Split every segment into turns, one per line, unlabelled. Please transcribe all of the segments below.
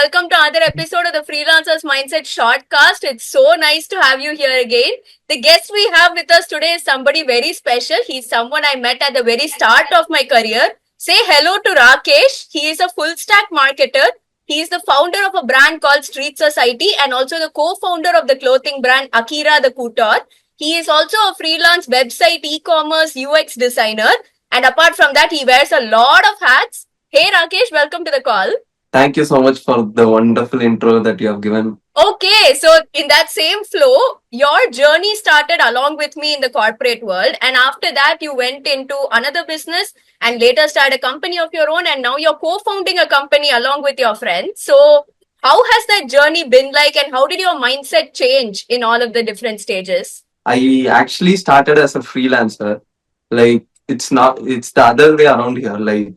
welcome to another episode of the Freelancers Mindset Shortcast. It's so nice to have you here again. The guest we have with us today is somebody very special. He's someone I met at the very start of my career. Say hello to Rakesh. He is a full stack marketer. He is the founder of a brand called Street Society and also the co-founder of the clothing brand Akira the Couture. He is also a freelance website e-commerce UX designer. And apart from that, he wears a lot of hats. Hey Rakesh, welcome to the call.
Thank you so much for the wonderful intro that you have given.
Okay, so in that same flow, your journey started along with me in the corporate world, and after that, you went into another business and later started a company of your own, and now you're co founding a company along with your friends. So, how has that journey been like, and how did your mindset change in all of the different stages?
I actually started as a freelancer. Like it's the other way around here.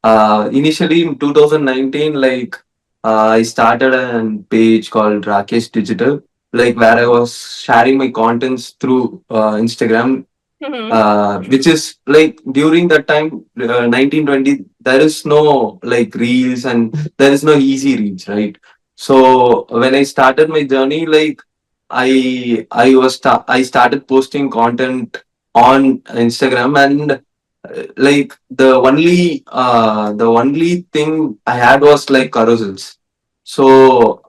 Initially in 2019, I started a page called Rakesh Digital, like where I was sharing my contents through Instagram, which is like during that time, 1920, there is no like reels and there is no easy reach, right? So when I started my journey, I started posting content on Instagram, and the only thing I had was like carousels. So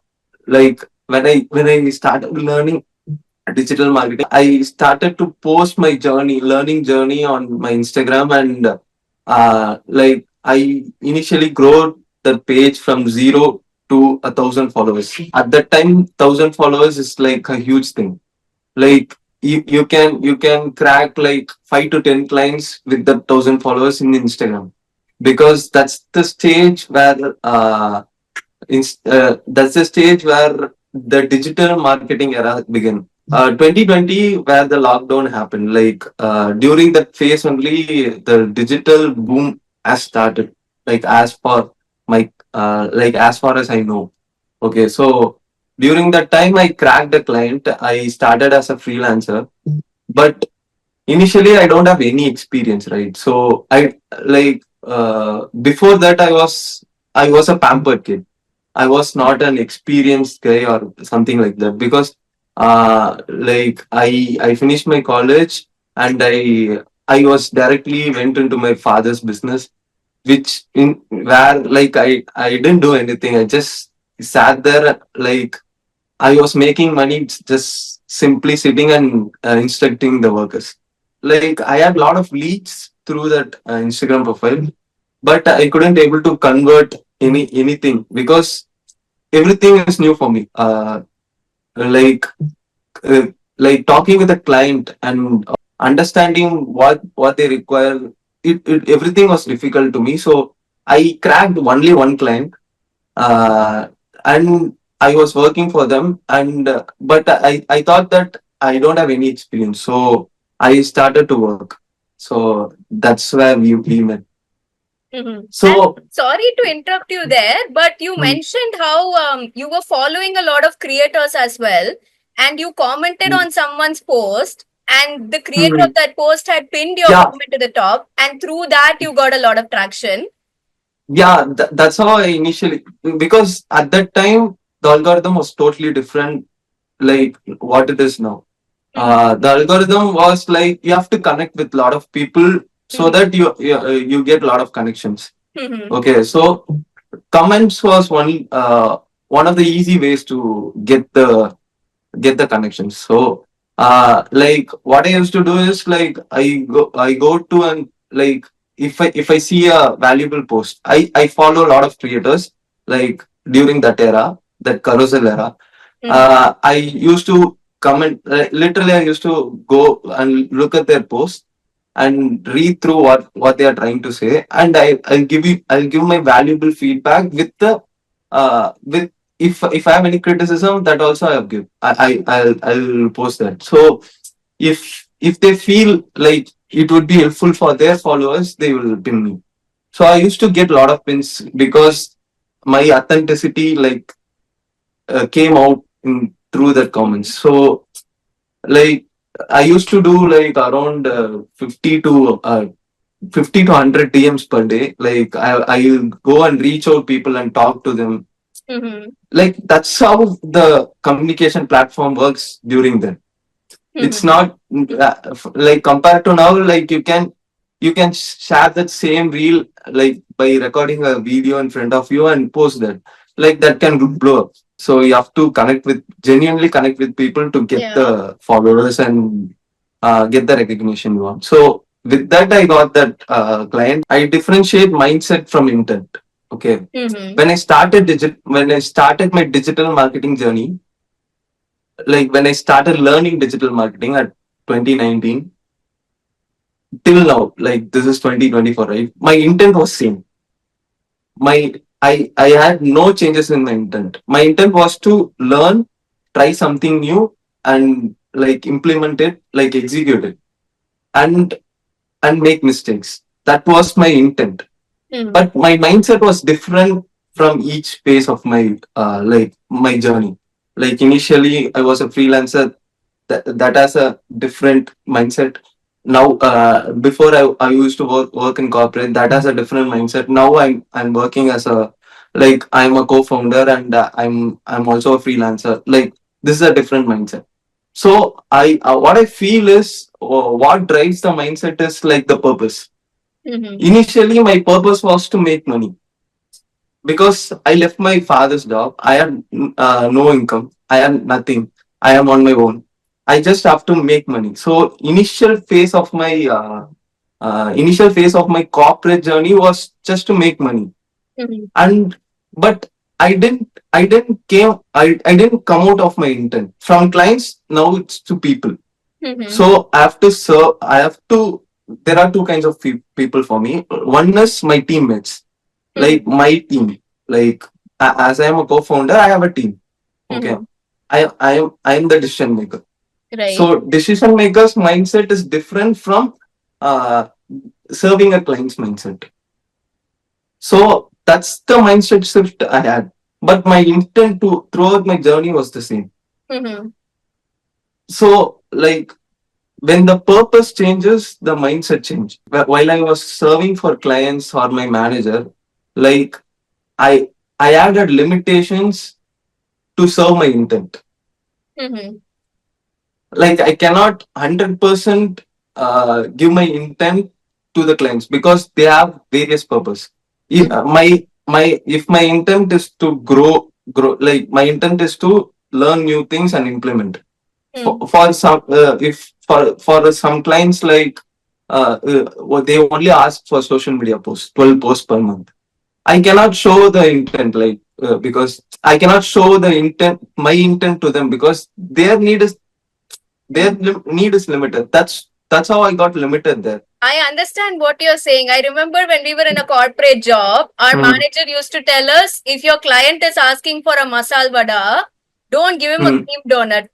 like when I started learning digital marketing, I started to post my learning journey on my Instagram, and I initially grew the page from 0 to 1,000 followers. At that time, 1,000 followers is like a huge thing. Like you can crack like 5 to 10 clients with the 1,000 followers in Instagram, because that's the stage where the digital marketing era began. 2020, where the lockdown happened, during that phase only, the digital boom has started. Like as far as I know. Okay, so during that time, I cracked a client. I started as a freelancer, but initially I don't have any experience, right? So before that, I was a pampered kid. I was not an experienced guy or something like that, because I finished my college, and I was directly went into my father's business, which in where I didn't do anything. I just sat there, like I was making money just simply sitting and instructing the workers. Like I had a lot of leads through that Instagram profile, but I couldn't able to convert anything, because everything is new for me. Like uh, like talking with a client and understanding what they require, everything was difficult to me. So I cracked only one client, uh, and I was working for them, and but I thought that I don't have any experience, so I started to work. So that's where we met.
And
So
sorry to interrupt you there, but you
mm,
mentioned how you were following a lot of creators as well, and you commented
mm,
on someone's post, and the creator of
mm,
that post had pinned your
yeah,
comment to the top, and through that you got a lot of traction.
yeah, that's how I initially, because at that time the algorithm was totally different, like what it is now.
Mm-hmm.
The algorithm was like you have to connect with a lot of people, so
Mm-hmm.
that you get a lot of connections.
Mm-hmm.
Okay, so comments was one of the easy ways to get the connections. So like what I used to do is, like I go to, and like if I see a valuable post, I follow a lot of creators, like during that era, that carousel era.
Mm-hmm.
I used to comment, literally I used to go and look at their posts and read through what they are trying to say, and I'll give my valuable feedback with, if I have any criticism, that also I'll post that. So if they feel like it would be helpful for their followers, they will pin me. So I used to get a lot of pins, because my authenticity came out through that comments. So like I used to do like around 50 to 100 DMs per day. Like I go and reach out people and talk to them.
Mm-hmm.
Like that's how the communication platform works during then. It's
Mm-hmm.
not like compared to now, like you can share that same reel like by recording a video in front of you and post that, like that can blow up. So you have to genuinely connect with people to get
Yeah.
the followers and get the recognition you want. So with that I got that client. I differentiate mindset from intent. Okay.
Mm-hmm.
When I started my digital marketing journey, like when I started learning digital marketing at 2019 till now, like this is 2024, right? My intent was same. I had no changes in my intent. My intent was to learn, try something new, and like implement it, like execute it, and make mistakes. That was my intent.
Mm-hmm.
But my mindset was different from each phase of my like my journey. Like initially I was a freelancer, that has a different mindset. Now before I used to work in corporate, that has a different mindset. Now I'm working as a, like I'm a co-founder, and I'm also a freelancer. Like this is a different mindset. So I what I feel is what drives the mindset is like the purpose.
Mm-hmm.
Initially my purpose was to make money, because I left my father's job. I had no income. I had nothing. I am on my own. I just have to make money. So initial phase of my corporate journey was just to make money.
Mm-hmm.
And but I didn't come out of my intent. From clients, now it's to people.
Mm-hmm.
So I have to serve. There are two kinds of people for me. One is my teammates, like
Mm-hmm.
my team. Like as I am a co-founder, I have a team. Okay,
Mm-hmm.
I am the decision maker.
Right.
So decision makers mindset is different from uh, serving a client's mindset. So that's the mindset shift I had. But my intent to throughout my journey was the same.
Mm-hmm.
So like when the purpose changes, the mindset change. While I was serving for clients or my manager, like I I added limitations to serve my intent.
Mm-hmm.
Like I cannot 100% give my intent to the clients because they have various purpose. If my intent is to grow, like my intent is to learn new things and implement.
Mm-hmm.
For some if for some clients, like what they only ask for social media posts, 12 posts per month. I cannot show the intent, like because I cannot show the intent, my intent to them, because their need is limited. That's how I got limited there.
I understand what you're saying. I remember when we were in a corporate job, our
Hmm.
manager used to tell us if your client is asking for a masal vada, don't give him a
Hmm.
cream donut.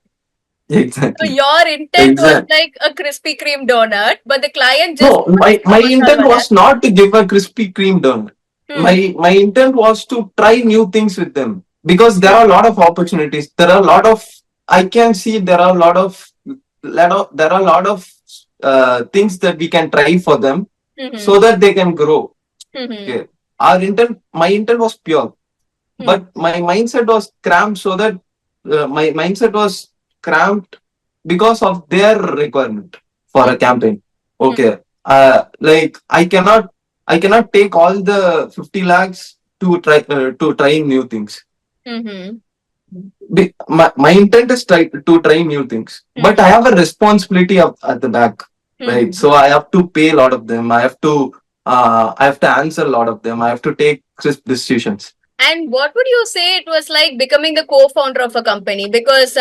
So
Exactly.
your intent was
Exactly.
like a Krispy Kreme donut, but the client
No,
just wants
my
a masal
intent
vada.
was not to give a Krispy Kreme donut.
Hmm.
My intent was to try new things with them, because there are a lot of opportunities. There are a lot of I can see there are a lot of things that we can try for them,
Hmm.
so that they can grow.
Hmm.
Okay. My intent was pure, but my mindset was cramped, so that my mindset was cramped because of their requirement for
Hmm.
a campaign.
Hmm.
Okay. Like I cannot take all the 50 lakhs to try new things.
Hmm.
My intent is to try new things, but
Hmm.
I have a responsibility at the back, right?
Hmm.
So I have to pay a lot of them. I have to answer a lot of them. I have to take crisp decisions.
And what would you say it was like becoming the co-founder of a company? Because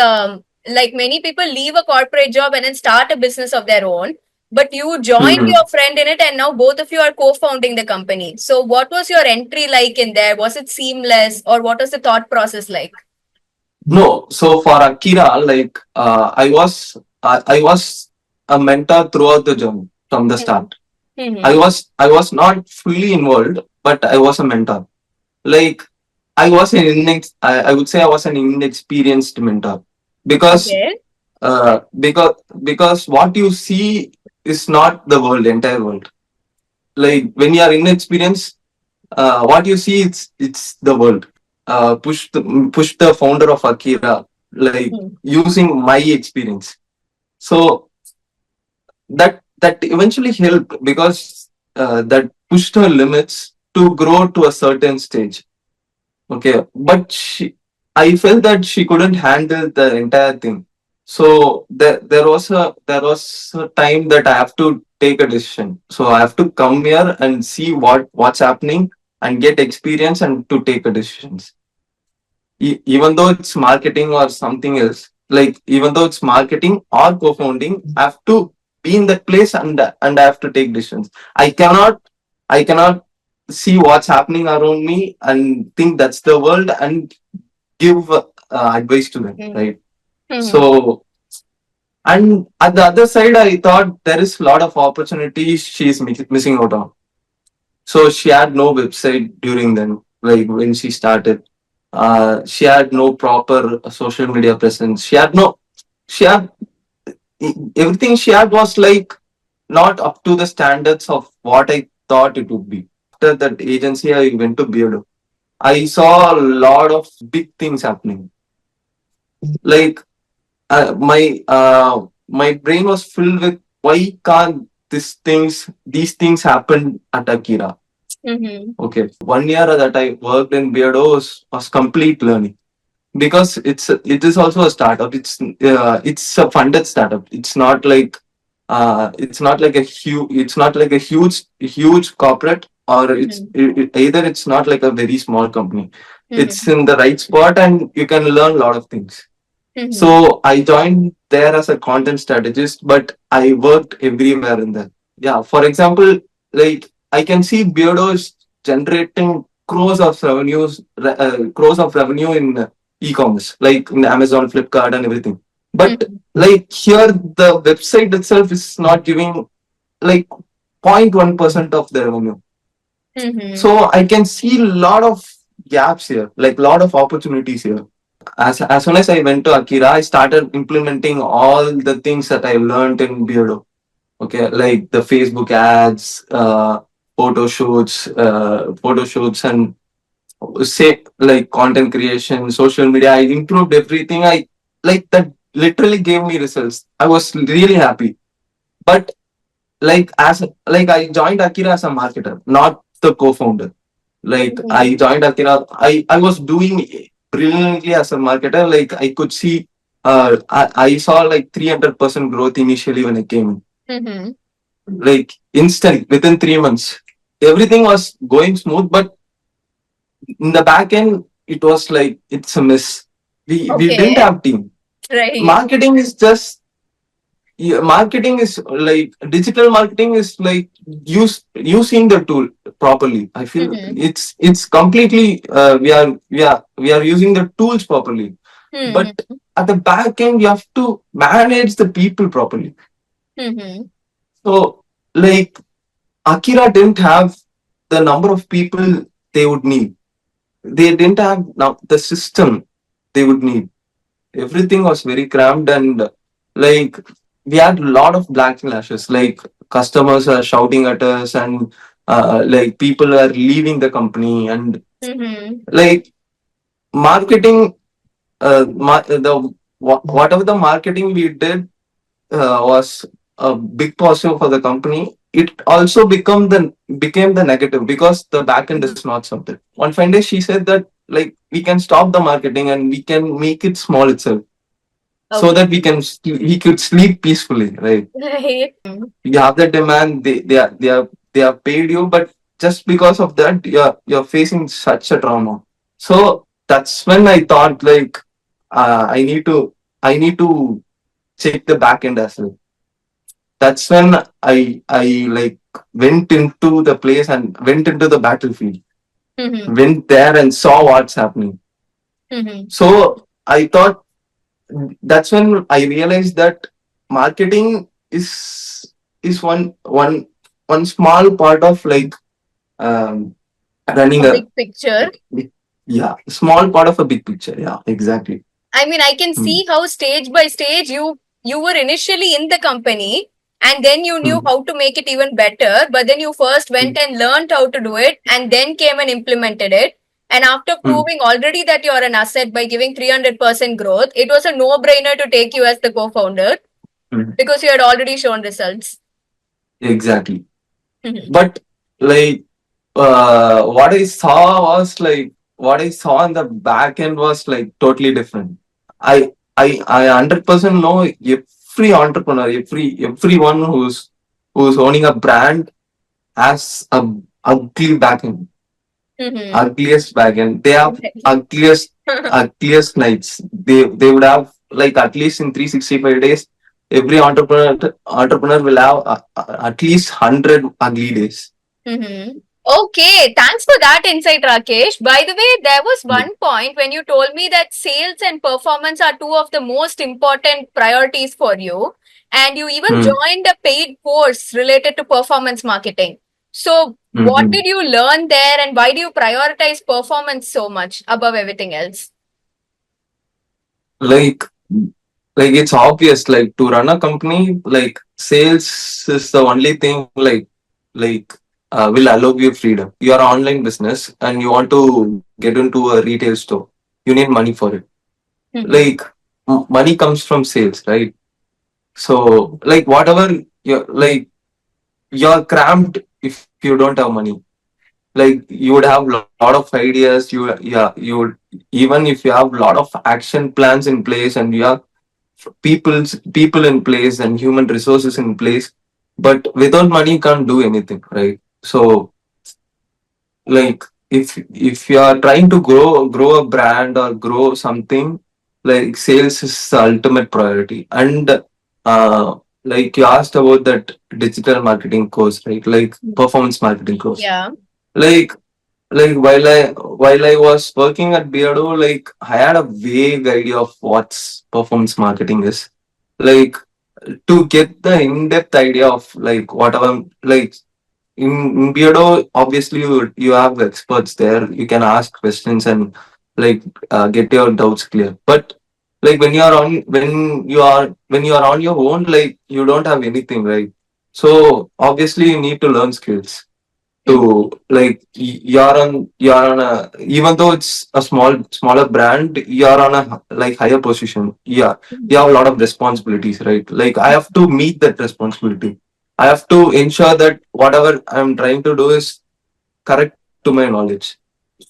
like many people leave a corporate job and then start a business of their own, but you joined
Mhm.
your friend in it and now both of you are co-founding the company. So what was your entry like in there? Was it seamless or what was the thought process like?
No, so for Akira, like I was a mentor throughout the journey from the
Mm-hmm.
start. I
Mm-hmm.
was I was not fully involved, but I was a mentor. Like I would say I was an inexperienced mentor, because
Okay.
uh, because because what you see is not the entire world. Like when you are inexperienced, what you see it's the world. push the founder of Akira, like using my experience. So that eventually helped because that pushed her limits to grow to a certain stage. Okay, but I felt that she couldn't handle the entire thing. So there was a time that I have to take a decision. So I have to come here and see what's happening and get experience and to take a decisions. Even though it's marketing or something else, like even though it's marketing or co-founding, I have to be in that place and I have to take decisions. I cannot see what's happening around me and think that's the world and give advice to them, right? So, and at the other side, I thought there is a lot of opportunities she's missing out on. So she had no website during then, like when she started. She had no proper social media presence. She had everything she had was like not up to the standards of what I thought it would be. After that agency, I went to Beardo. I saw a lot of big things happening. Like my brain was filled with why can't these things happen at Akira? Okay, 1 year that I worked in Beardo was complete learning because it is also a startup. It's a funded startup. It's not like a huge corporate, or either it's not like a very small company. It's in the right spot and you can learn a lot of things. So I joined there as a content strategist, but I worked everywhere in there. Yeah, for example, like I can see Beardo is generating crores of revenue in e-commerce, like in Amazon, Flipkart, and everything. But like here, the website itself is not giving like 0.1% of the revenue. So I can see a lot of gaps here, like a lot of opportunities here. As soon as I went to Akira, I started implementing all the things that I learned in Beardo. Okay, like the Facebook ads, photo shoots, and say like content creation, social media. I improved everything. I like that literally gave me results. I was really happy. But like I joined Akira as a marketer, not the co-founder. Like I joined Akira, I was doing brilliantly as a marketer. Like I could see, I saw like 300% growth initially when I came in. Like instant within 3 months, everything was going smooth. But in the back end, it was like it's a mess. We didn't have team. Right. Marketing is like digital marketing is like using the tool properly. I feel it's completely we are using the tools properly. But at the back end, you have to manage the people properly. So like Akira didn't have the number of people they would need. They didn't have now the system they would need. Everything was very cramped, and like we had a lot of backlashes. Like customers are shouting at us, and like people are leaving the company, and like marketing, whatever the marketing we did was a big positive for the company. It also became the negative because the backend is not something. One fine day, she said that like we can stop the marketing and we can make it small itself, so that we could sleep peacefully, right? Right. You have the demand, they have paid you, but just because of that, you're facing such a trauma. So that's when I thought like I need to check the back end as well. That's when I like went into the place and went into the battlefield. Went there and saw what's happening. So I thought that's when I realized that marketing is one small part of like um, running a big picture. Yeah, small part of a big picture. Yeah, exactly. I mean, I can see how stage by stage you were initially in the company and then you knew how to make it even better, but then you first went and learned how to do it and then came and implemented it.
And after
Mm.
proving already that you're an asset by giving 300% growth, it was a no brainer to take you as the co founder
Mm.
because you had already shown results.
Exactly.
Mhm.
But like what I saw was like what I saw in the back end was like totally different. I 100% know every entrepreneur, everyone who's owning a brand has a ugly back end,
Mhm.
ugliest back end. They have
Exactly.
ugliest nights. They would have like at least in 365 days. Every entrepreneur will have at least 100 ugly days.
Mhm. Okay, thanks for that insight, Rakesh. By the way, there was one point when you told me that sales and performance are two of the most important priorities for you, and you even
Mm.
joined a paid course related to performance marketing. So, what
Mm-hmm.
did you learn there, and why do you prioritize performance so much above everything else?
like like it's obvious, like to run a company, like sales is the only thing like will allow you freedom. You are an online business and you want to get into a retail store, you need money for it.
Mhm.
Like money comes from sales, right? So like whatever you're cramped if you don't have money. Like you would have a lot of ideas, you would, even if you have a lot of action plans in place and you have people in place and human resources in place, but without money you can't do anything, right? So like if you are trying to grow a brand or grow something, like sales is the ultimate priority. And like you asked about that digital marketing course, right? Like performance marketing course.
Yeah.
like like while I was working at Beardo, like I had a vague idea of what's performance marketing is. Like to get the in-depth idea of like whatever, like in Beardo, obviously you have experts there. You can ask questions and like get your doubts clear. But like when you are on your own, like you don't have anything, right? So obviously you need to learn skills
Mhm.
to like you're on a, even though it's a smaller brand, you're on a like higher position. Yeah, you have a lot of responsibilities, right? Like I have to meet that responsibility. I have to ensure that whatever I'm trying to do is correct to my knowledge.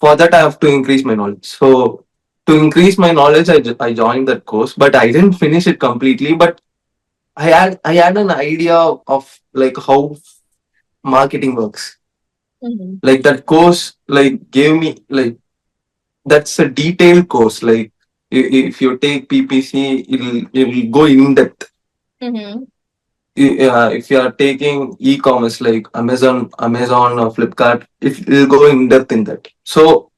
For that I have to increase my knowledge. So to increase my knowledge, I joined that course, but I didn't finish it completely. But I had an idea of like how marketing works.
Mhm.
Like that course like gave me like that's a detailed course. Like if you take PPC, it'll go in depth.
Mhm.
If you are taking e-commerce like Amazon or Flipkart, it'll go in depth in that. So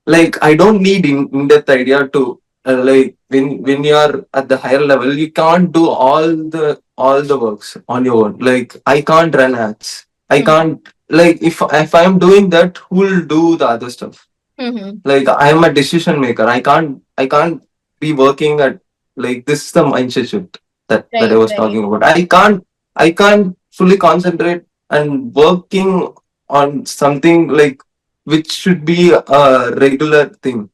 like I don't need in-depth idea to like when you are at the higher level, you can't do all the works on your own. Like I can't run ads, I
Mhm.
can't, like if I'm doing that, who will do the other stuff?
Mhm.
Like I'm a decision maker, I can't be working at, like this is the mindset shift that I
Right,
was
right.
talking about. I can't fully concentrate and working on something like which should be a regular thing,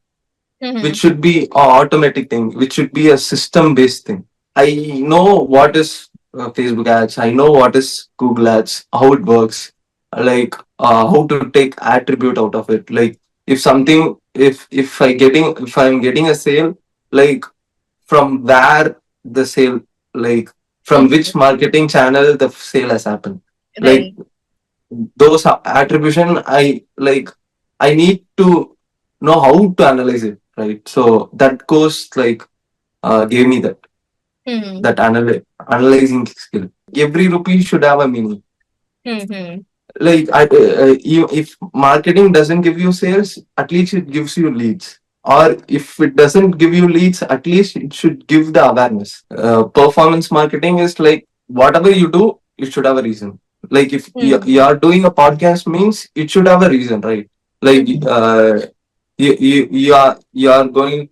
which
Mhm.
should be a automatic thing, which should be a system based thing. I know what is Facebook ads, I know what is Google ads, how it works, like how to take attribute out of it. Like if something, if I'm getting a sale, like from where the sale, like from which
Mhm.
marketing channel the sale has happened, like
Right.
those attribution, I need to know how to analyze it, right? So that course like gave me
Mhm.
that analyzing skill. Like every rupee should have a meaning.
Mhm.
Like if marketing doesn't give you sales, at least it gives you leads. Or if it doesn't give you leads, at least it should give the awareness. Performance marketing is like whatever you do, it should have a reason. Like if you
Mhm.
are doing a podcast, means it should have a reason, right? Like
Mhm.
you are going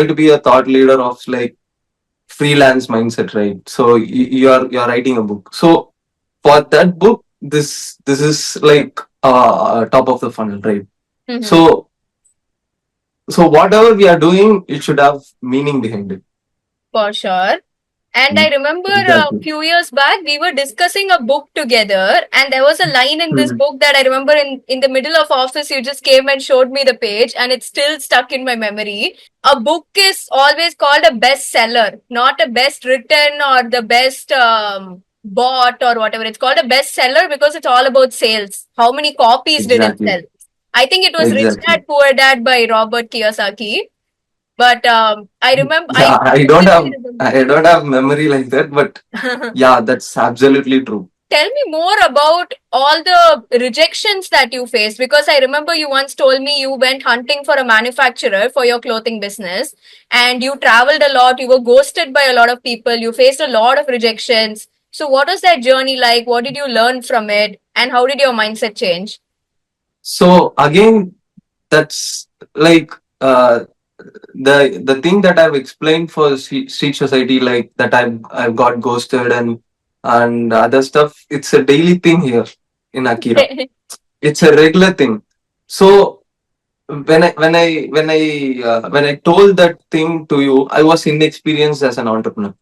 to be a thought leader of like freelance mindset, right? So you're writing a book. So for that book, this is like top of the funnel, right?
Mm-hmm.
So so whatever we are doing, it should have meaning behind it.
For sure. And I
Mm.
remember a
Exactly.
few years back, we were discussing a book together, and there was a line in this
Mhm.
book that I remember in the middle of office, you just came and showed me the page, and it's still stuck in my memory. A book is always called a bestseller, not a best written or the best bought or whatever. It's called a bestseller because it's all about sales. How many copies did it
Exactly.
sell? I think it was Rich
Exactly.
Dad Poor Dad by Robert Kiyosaki. But I remember,
Yeah,
I vividly remember.
I don't have memory like that, but yeah, that's absolutely true.
Tell me more about all the rejections that you faced because I remember you once told me you went hunting for a manufacturer for your clothing business and you traveled a lot, you were ghosted by a lot of people, you faced a lot of rejections. So, what was that journey like? What did you learn from it? And how did your mindset change?
So again, that's like the thing that I've explained for street society, like that I've got ghosted and other stuff. It's a daily thing here in Akira. It's a regular thing. So when I told that thing to you, I was inexperienced as an entrepreneur.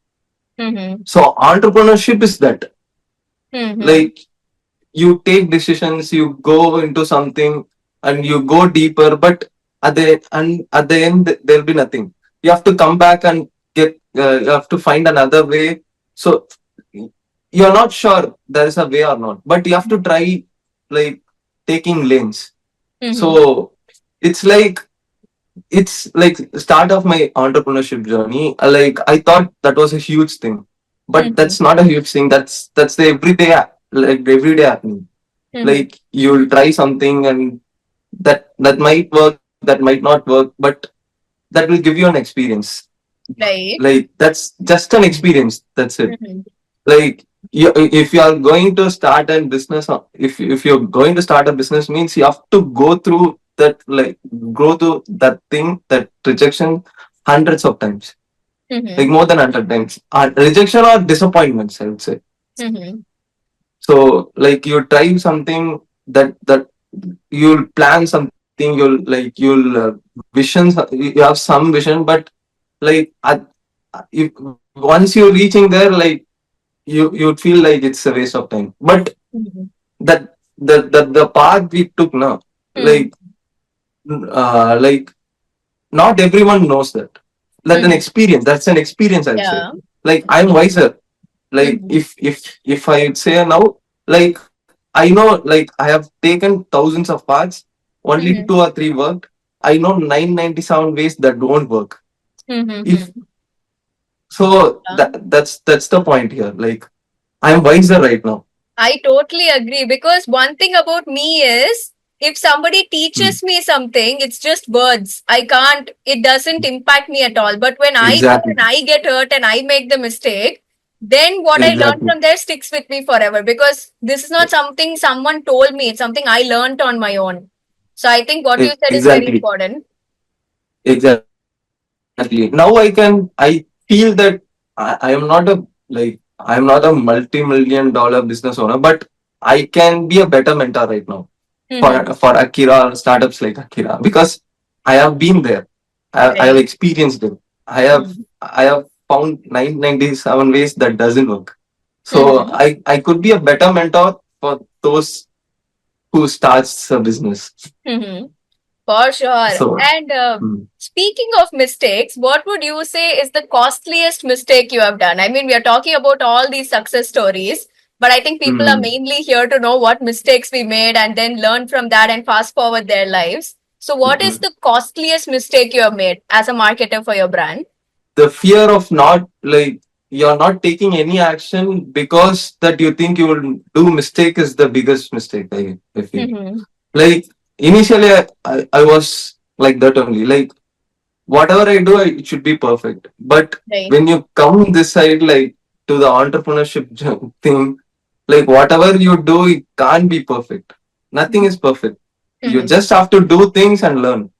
Mm-hmm.
So entrepreneurship is that,
Mm-hmm.
like, you take decisions, you go into something, and you go deeper. But at the end, there'll be nothing. You have to come back and get. You have to find another way. So you're not sure there is a way or not, but you have to try, like, taking lanes.
Mm-hmm.
So it's like it's like start of my entrepreneurship journey. Like, I thought that was a huge thing, but
Mm-hmm.
that's not a huge thing. That's the everyday, like, everyday happening.
Mm-hmm.
Like, you'll try something and that might work, that might not work, but that will give you an experience.
Right.
Like, that's just an experience, that's it.
Mm-hmm.
Like, if you are going to start a business, if you're going to start a business, means you have to go through that, like, go through that thing, that rejection, hundreds of times, like
Mm-hmm.
more than 100 times, rejection or disappointments, I would say.
Mm-hmm.
So, like, you try something, that you'll plan something, you'll visions, you have some vision, but, like, if once you're reaching there, like, you'd feel like it's a waste of time. But
Mm-hmm.
that the path we took now,
Mm-hmm.
like, not everyone knows that. That's an
Mm-hmm.
experience. That's an experience, I'd say.
Yeah.
Like, I'm wiser. Like,
Mm-hmm.
if I say now, like, I know, like, I have taken thousands of paths, only two
Mm-hmm.
or three worked. I know 997 ways that don't work. If
Mm-hmm.
so,
Yeah.
that's the point here. Like, I'm wiser right now.
I totally agree because one thing about me is if somebody teaches
Hmm.
me something, it's just words. I can't, it doesn't impact me at all. But when I go and
Exactly.
I get hurt and I make the mistake, then what I learn
Exactly.
from there sticks with me forever because this is not something someone told me, it's something I learned on my own. So I think what you said is very
Exactly.
important.
Exactly. Now I feel that I am not a, like, I'm not a multi-million dollar business owner, but I can be a better mentor right now
Mm-hmm.
for Akira, startups like Akira, because I have been there. I have
Right.
experienced it.
Mm-hmm.
I have found 997 ways that doesn't work. So
Mm-hmm.
I could be a better mentor for those who starts a business.
Mm-hmm. For sure.
So
And
mm,
speaking of mistakes, what would you say is the costliest mistake you have done? I mean, we are talking about all these success stories, but I think people are
mm,
mainly here to know what mistakes we made and then learn from that and fast forward their lives. So, what is
mm.
the costliest mistake you have made as a marketer for your brand?
The fear of not, like, you're not taking any action because that you think you will do mistake is the biggest mistake, I feel.
Mm-hmm.
Like, initially I was like that only. Like, whatever I do, it should be perfect. But
Right.
when you come this side, like, to the entrepreneurship thing, like, whatever you do, it can't be perfect. Nothing is perfect. You
Mm-hmm.
just have to do things and learn.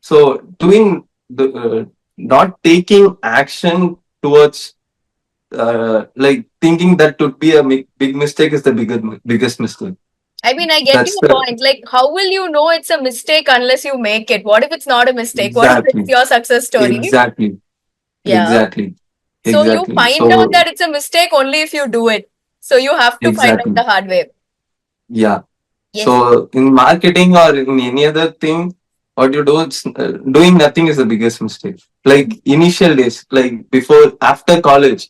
So doing the not taking action towards, like, thinking that would be a big mistake is the biggest mistake.
I mean, I get
That's
your
the
point. Like, how will you know it's a mistake unless you make it? What if it's not a mistake? What if it's
exactly,
your success story?
exactly,
Yeah.
exactly,
So you
exactly.
find out
So
that it's a mistake only if you do it. So you have to find out
exactly,
the hard way.
yeah.
Yes.
So in marketing or in any other thing, what you do, doing nothing is the biggest mistake. Like initial days, like before, after college,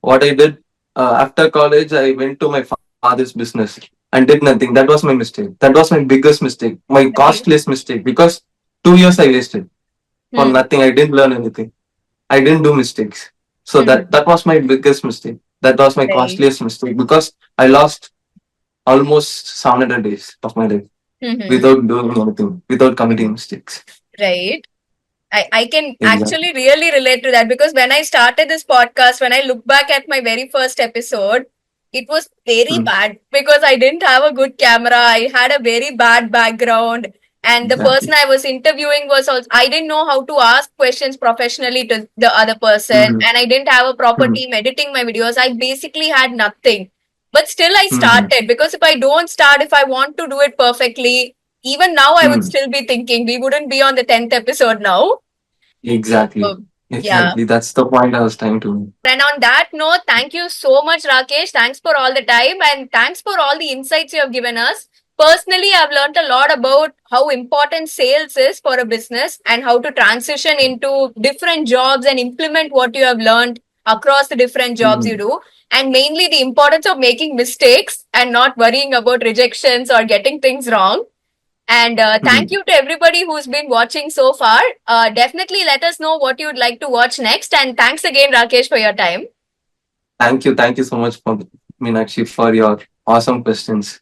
what I did after college, I went to my father's business and did nothing. That was my mistake. That was my biggest mistake, my
Right.
costliest mistake, because 2 years I wasted for
Hmm.
nothing. I didn't learn anything. I didn't do mistakes. So
Hmm.
that was my biggest mistake. That was my
Right.
costliest mistake because I lost almost 700 days of my life
Hmm.
without doing anything, without committing mistakes.
Right. I can
Exactly.
actually really relate to that because when I started this podcast, when I look back at my very first episode, it was very
Mm,
bad because I didn't have a good camera. I had a very bad background. And the person
exactly.
I was interviewing was also, I didn't know how to ask questions professionally to the other person.
Mm-hmm.
And I didn't have a proper
Mm-hmm.
team editing my videos. I basically had nothing. But still, I
Mm-hmm.
started because if I don't start, if I want to do it perfectly, even now I would
Mm,
still be thinking we wouldn't be on the 10th episode now.
exactly.
So, yeah.
Exactly. That's the point I was trying to make.
And on that note, thank you so much, Rakesh. Thanks for all the time and thanks for all the insights you have given us. Personally, I've learned a lot about how important sales is for a business and how to transition into different jobs and implement what you have learned across the different jobs you
Mm-hmm.
do. And mainly the importance of making mistakes and not worrying about rejections or getting things wrong. And thank
Mm-hmm.
you to everybody who's been watching so far. Definitely let us know what you'd like to watch next. And thanks again, Rakesh, for your time.
Thank you. Thank you so much for Meenakshi for your awesome questions.